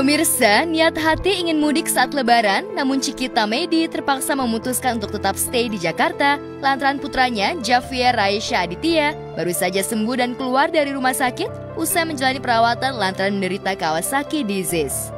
Pemirsa, niat hati ingin mudik saat lebaran, namun Cikita Medi terpaksa memutuskan untuk tetap stay di Jakarta lantaran putranya, Javier Raisya Aditya, baru saja sembuh dan keluar dari rumah sakit usai menjalani perawatan lantaran menderita Kawasaki disease.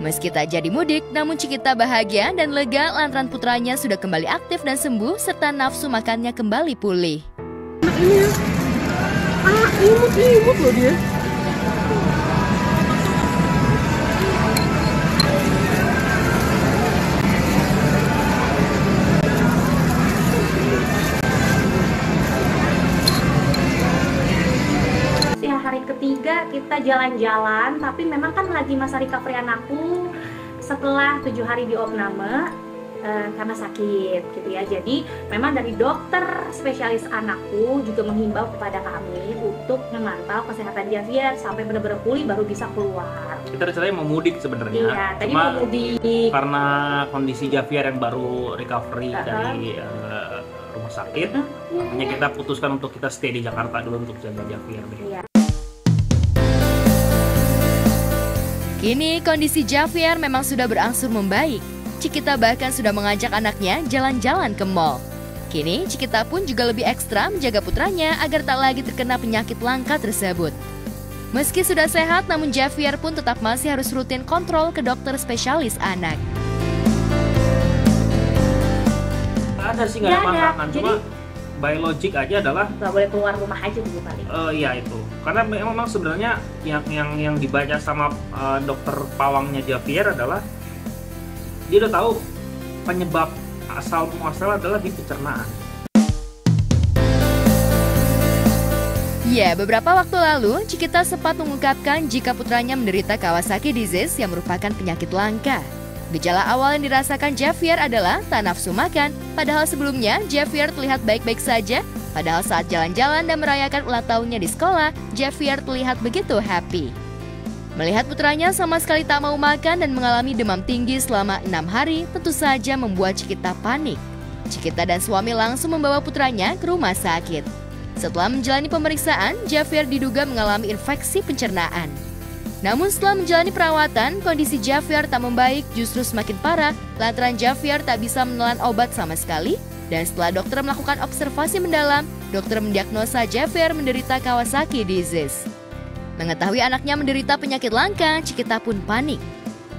Meski tak jadi mudik, namun Cikita bahagia dan lega lantaran putranya sudah kembali aktif dan sembuh serta nafsu makannya kembali pulih. Imut loh dia. Hari ketiga kita jalan-jalan, tapi memang kan lagi masa recovery anakku setelah 7 hari di opname karena sakit gitu ya. Jadi memang dari dokter spesialis anakku juga menghimbau kepada kami untuk memantau kesehatan Javier sampai benar-benar pulih baru bisa keluar. Kita rencananya mau mudik sebenarnya. Iya, tadi cuma mau mudik karena kondisi Javier yang baru recovery dari rumah sakit, makanya kita putuskan untuk kita stay di Jakarta dulu untuk jaga Javier. Iya. Kini kondisi Javier memang sudah berangsur membaik. Cikita bahkan sudah mengajak anaknya jalan-jalan ke mall. Kini Cikita pun juga lebih ekstra menjaga putranya agar tak lagi terkena penyakit langka tersebut. Meski sudah sehat, namun Javier pun tetap masih harus rutin kontrol ke dokter spesialis anak. Ada sih nggak ada pantangan, cuma biologik aja adalah nggak boleh keluar rumah aja dulu paling. Iya itu, karena memang sebenarnya yang dibaca sama dokter pawangnya Javier adalah dia udah tahu penyebab asal muasal adalah di pencernaan. Ya, beberapa waktu lalu Cikita sempat mengungkapkan jika putranya menderita Kawasaki disease yang merupakan penyakit langka. Gejala awal yang dirasakan Javier adalah tak nafsu makan, padahal sebelumnya Javier terlihat baik-baik saja. Padahal saat jalan-jalan dan merayakan ulang tahunnya di sekolah, Javier terlihat begitu happy. Melihat putranya sama sekali tak mau makan dan mengalami demam tinggi selama 6 hari, tentu saja membuat Cikita panik. Cikita dan suami langsung membawa putranya ke rumah sakit. Setelah menjalani pemeriksaan, Javier diduga mengalami infeksi pencernaan. Namun setelah menjalani perawatan, kondisi Javier tak membaik, justru semakin parah lantaran Javier tak bisa menelan obat sama sekali. Dan setelah dokter melakukan observasi mendalam, dokter mendiagnosa Javier menderita Kawasaki disease. Mengetahui anaknya menderita penyakit langka, Cikita pun panik.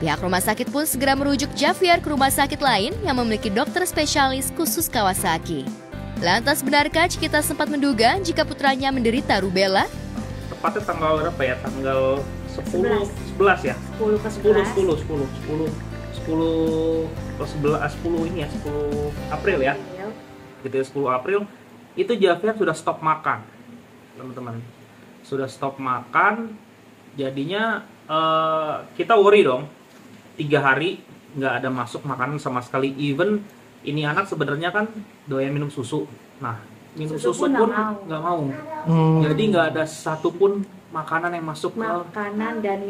Pihak rumah sakit pun segera merujuk Javier ke rumah sakit lain yang memiliki dokter spesialis khusus Kawasaki. Lantas benarkah Cikita sempat menduga jika putranya menderita rubella? Tepatnya tanggal berapa ya? Tanggal 11 ya? 10 ke 11 10 April ya? Gitu ya, 10 April itu Javier sudah stop makan, teman-teman. Sudah stop makan, jadinya kita worry dong. 3 hari nggak ada masuk makanan sama sekali. Even ini anak sebenarnya kan doyan minum susu. Nah, minum susu pun nggak mau. Jadi nggak ada satupun makanan yang masuk makanan dan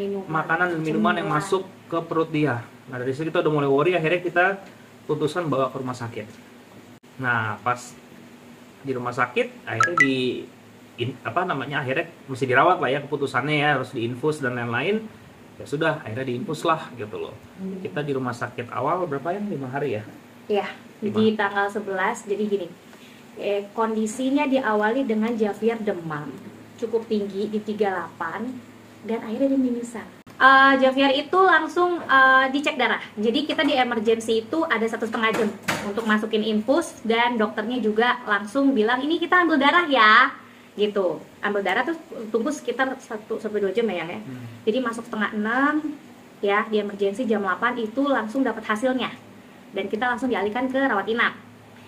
minuman yang masuk ke perut dia. Nah, dari situ kita udah mulai worry, akhirnya kita putuskan bawa ke rumah sakit. Nah, pas di rumah sakit akhirnya akhirnya mesti dirawat lah ya, keputusannya ya harus diinfus dan lain-lain. Ya sudah, akhirnya diinfus lah gitu loh. Kita di rumah sakit awal berapa ya? 5 hari ya? Iya, di tanggal 11. Jadi gini, kondisinya diawali dengan Javier demam cukup tinggi di 38 dan akhirnya dia mimisan. Javier itu langsung dicek darah. Jadi kita di emergency itu ada 1,5 jam untuk masukin infus dan dokternya juga langsung bilang ini kita ambil darah ya, gitu. Ambil darah tuh tunggu sekitar 1-2 jam ya. Jadi masuk 5:30 ya di emergency, jam 8 itu langsung dapat hasilnya dan kita langsung dialihkan ke rawat inap.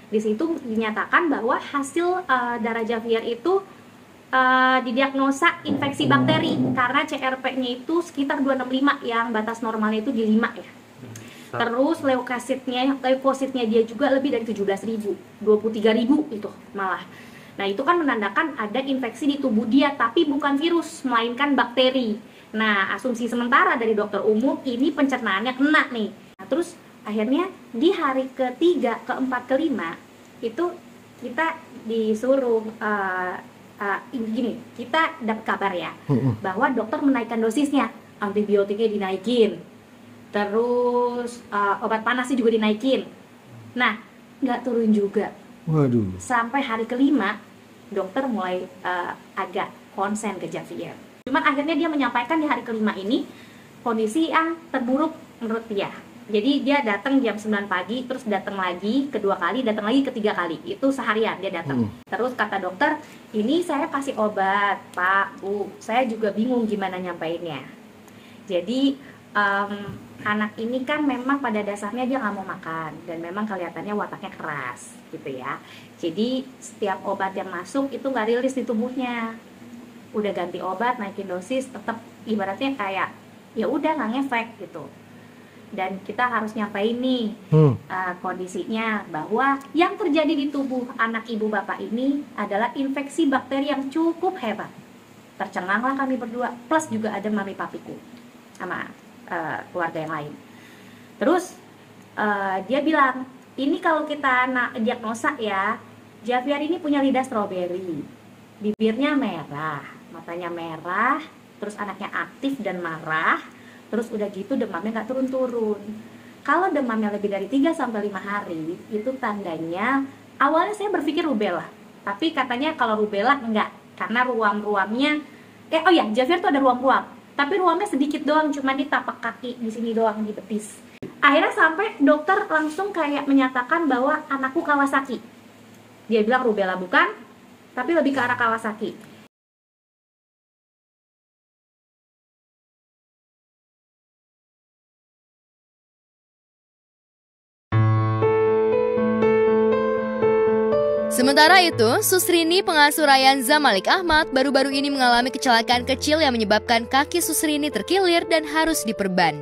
Di situ dinyatakan bahwa hasil darah Javier itu didiagnosa infeksi bakteri karena CRP-nya itu sekitar 265 yang batas normalnya itu di 5 ya. Terus leukositnya dia juga lebih dari 17.000, 23.000 itu malah. Nah, itu kan menandakan ada infeksi di tubuh dia tapi bukan virus melainkan bakteri. Nah, asumsi sementara dari dokter umum ini pencernaannya kena nih. Nah, terus akhirnya di hari ketiga, keempat, kelima itu kita disuruh gini, kita dapat kabar ya bahwa dokter menaikkan dosisnya antibiotiknya dinaikin, terus obat panasnya juga dinaikin. Nah, nggak turun juga. Waduh. Sampai hari kelima, dokter mulai agak konsen ke Javier. Cuman akhirnya dia menyampaikan di hari kelima ini kondisi yang terburuk menurut dia. Jadi dia datang jam 9 pagi, terus datang lagi kedua kali, datang lagi ketiga kali. Itu seharian dia datang. Terus kata dokter, ini saya kasih obat, Pak, Bu. Saya juga bingung gimana nyampainnya. Jadi anak ini kan memang pada dasarnya dia nggak mau makan. Dan memang kelihatannya wataknya keras gitu ya. Jadi setiap obat yang masuk itu nggak rilis di tubuhnya. Udah ganti obat, naikin dosis, tetap ibaratnya kayak ya udah nggak ngefek gitu. Dan kita harus nyampain nih kondisinya bahwa yang terjadi di tubuh anak ibu bapak ini adalah infeksi bakteri yang cukup hebat. Tercenganglah kami berdua, plus juga ada mami papiku sama keluarga yang lain. Terus dia bilang, ini kalau kita diagnosa ya, Javier ini punya lidah stroberi, bibirnya merah, matanya merah, terus anaknya aktif dan marah. Terus udah gitu demamnya nggak turun-turun. Kalau demamnya lebih dari 3-5 hari, itu tandanya awalnya saya berpikir rubella. Tapi katanya kalau rubella enggak, karena ruam-ruamnya Javier tuh ada ruam-ruam. Tapi ruamnya sedikit doang, cuma di tapak kaki di sini doang, di betis. Akhirnya sampai dokter langsung kayak menyatakan bahwa anakku Kawasaki. Dia bilang rubella bukan, tapi lebih ke arah Kawasaki. Sementara itu, Susrini pengasuh Rayanza Malik Ahmad baru-baru ini mengalami kecelakaan kecil yang menyebabkan kaki Susrini terkilir dan harus diperban.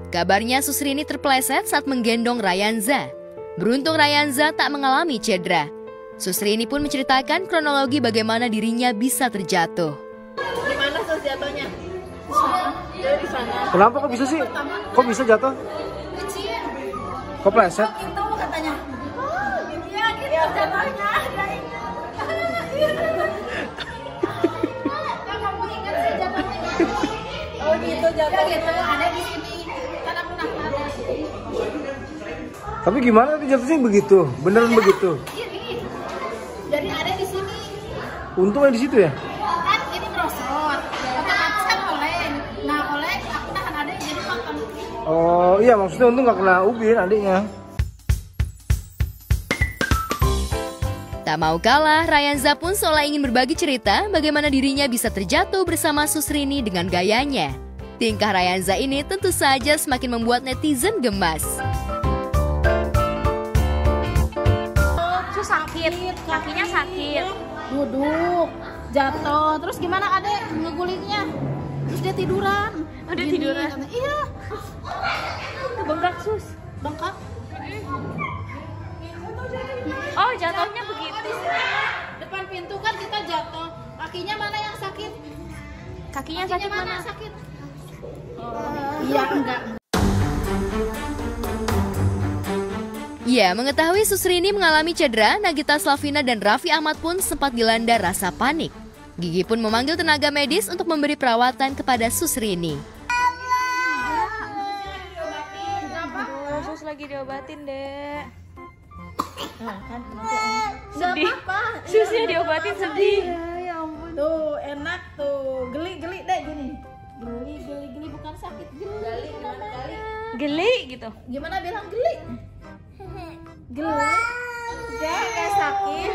Kabarnya Susrini terpeleset saat menggendong Rayanza. Beruntung Rayanza tak mengalami cedera. Susrini pun menceritakan kronologi bagaimana dirinya bisa terjatuh. Gimana Sus jatuhnya? Dari sana. Kenapa kok bisa sih? Kok bisa jatuh? Kecil. Kok pleset? Itu katanya. Iya gitu jatuhnya. Kamu ingat sih jatuhnya? Oh gitu jatuhnya. Ada di sini. Kan aku ada. Tapi gimana tadi jatuhnya begitu? Beneran begitu? Ini. Jadi ada di sini. Untungnya di situ ya? Kan ini merosot. Otomatis kan oleng. Nah oleng aku tahan ada jadi makan. Oh iya, maksudnya untung nggak kena ubin adiknya. Tak mau kalah, Rayanza pun seolah ingin berbagi cerita bagaimana dirinya bisa terjatuh bersama Susrini dengan gayanya. Tingkah Rayanza ini tentu saja semakin membuat netizen gemas. Sakit, kakinya sakit. Duduk, jatuh, terus gimana adek ngegulingnya? Terus dia tiduran. Oh, dia Gini, tiduran? kata, iya. Bengkak Sus. Bengkak. Oh, jatuhnya begitu. Depan pintu kan kita jatuh. Kakinya mana yang sakit? Kakinya sakit mana? Yang sakit? Iya, enggak. Ya, mengetahui Susrini mengalami cedera, Nagita Slavina dan Raffi Ahmad pun sempat dilanda rasa panik. Gigi pun memanggil tenaga medis untuk memberi perawatan kepada Susrini. Sus lagi diobatin, Dek. Sedih. Susnya diobatin sedih. Ya ampun. Tuh, enak tuh. Geli-geli deh gini. Geli bukan sakit. Geli gimana geli? Geli gitu. Gimana bilang geli? Geli. Ya, kayak sakit.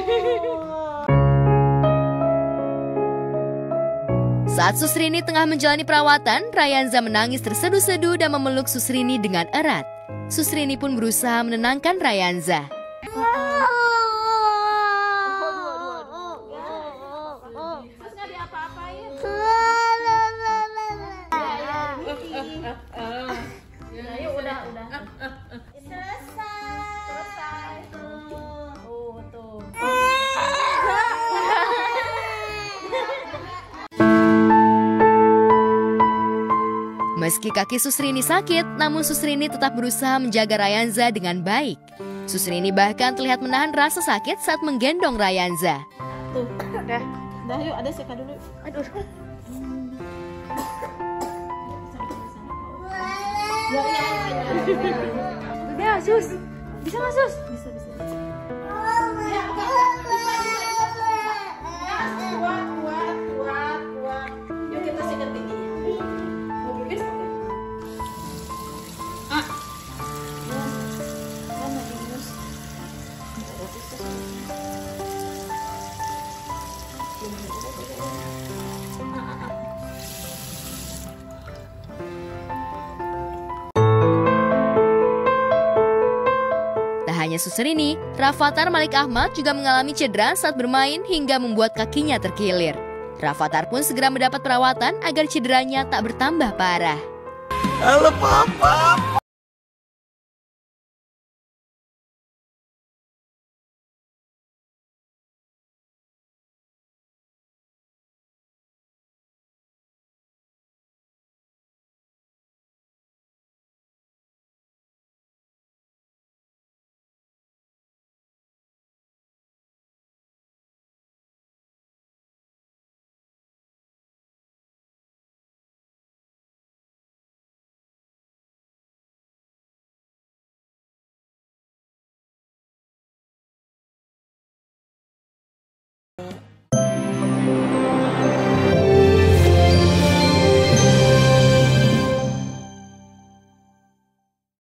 Saat Susrini tengah menjalani perawatan, Rayanza menangis terseduh-seduh dan memeluk Susrini dengan erat. Susrini pun berusaha menenangkan Rayanza. Terus nggak diapa-apain. Ya, udah. Selesai. Tuh. Meski kaki Susrini sakit, namun Susrini tetap berusaha menjaga Rayanza dengan baik. Susrini bahkan terlihat menahan rasa sakit saat menggendong Rayanza. Tuh, udah yuk, ada seka dulu. Aduh. Udah, Sus. Bisa nggak, Sus? Bisa. Ya, kuat. Yuk kita sikat gigi. Mau bikin seperti itu. Mana Yunus? Tak hanya Suster ini, Rafathar Malik Ahmad juga mengalami cedera saat bermain hingga membuat kakinya terkilir. Rafathar pun segera mendapat perawatan agar cederanya tak bertambah parah. Halo papa.